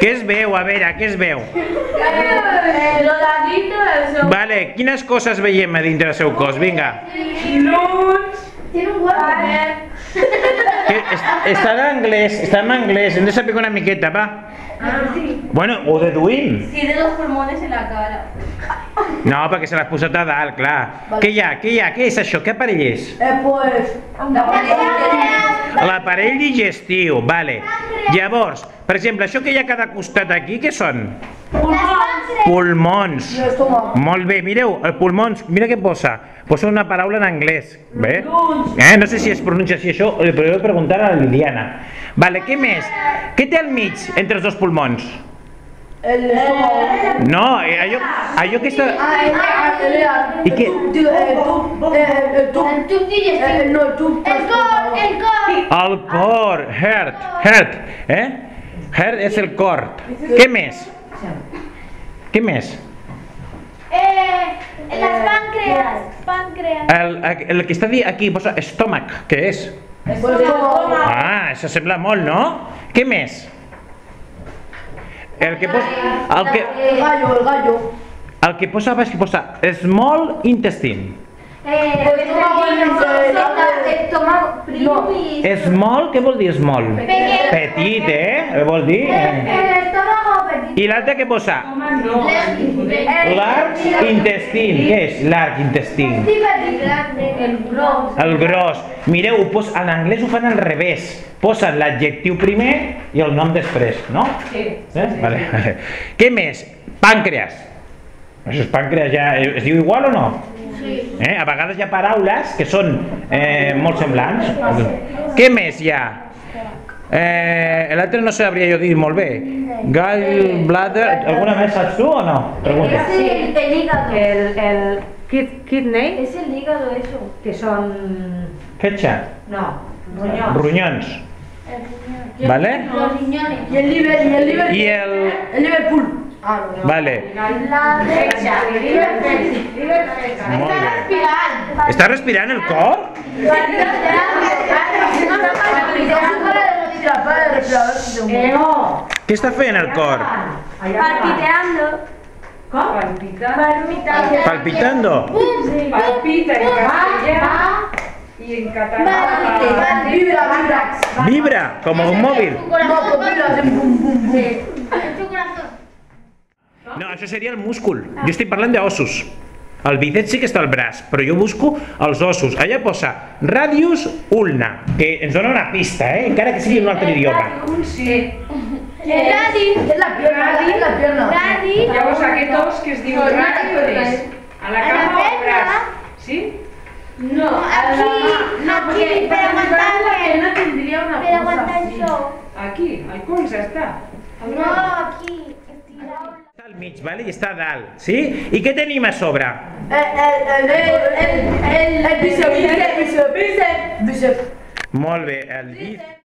Què es veu? A veure, què es veu? Lo de dintre del seu... Vale, quines coses veiem a dintre del seu cos? Vinga. Llums... Tiene un guarda. Està en anglès, hem de saber una miqueta, va. Sí. Bueno, ho deduïm. Tiene los pulmones en la cara. No, perquè se l'has posat a dalt, clar. Què hi ha? Què és això? Què aparell és? Pues... L'aparell digestiu, vale. Llavors, per exemple, això que hi ha a cada costat aquí, què són? Pulmons. Molt bé, mireu, el pulmons, mira què posa. Posa una paraula en anglès. Bé? No sé si es pronuncia així això, li podeu preguntar a la Liliana. Vale, què més? Què té al mig entre els dos pulmons? No, allò que està... I què? El cor, heart, heart és el cor. Què més? Què més? Las páncreas. El que està aquí posa estómac, què és? Ah, això sembla molt, no? Què més? El que posa baix, que posa small intestine. Small, què vol dir small? Petit, vol dir? I l'altre què posa? Large intestine. Què és large intestine? El gros. Mireu, en anglès ho fan al revés. Posen l'adjectiu primer i el nom després, no? Sí. Vale. Què més? Pàncreas. Això pàncreas ja es diu igual o no? Sí. A vegades hi ha paraules que són molt semblants. Què més hi ha? L'altre no sabria jo dir molt bé. Gallbladder, ¿alguna vez saps tu o no? Pregunta. Sí, el hígado. El kidney, Es el hígado eso. que son... Fetge. No, ruñón. Runyons. Vale? Los riñones. Y el liver. I el... El Liverpool. Vale. La derecha. Molt bé. Està respirant el cor? Què està fent el cor? Palpiteando. ¿Cómo? Palpitando. Palpita en castellano y en catalán. Vibra, como un móvil. No, això seria el múscul. Jo estic parlant d'ossos. El bíceps sí que està al braç, però jo busco els ossos. Allà posa radius ulna, que ens dona una pista, encara que sigui en un altre idioma. Sí. Radi. Es la pierna. Radi. Llavors aquest os que es diu radi és a la cama o al braç? Sí? No, aquí, per aguantar No tendría una per aguantar això. Aquí, al colze està. No, aquí. Estirado. Està al mig, vale? I està a dalt, sí? I què tenim a sobre? El bíceps. Molt bé, el bíceps.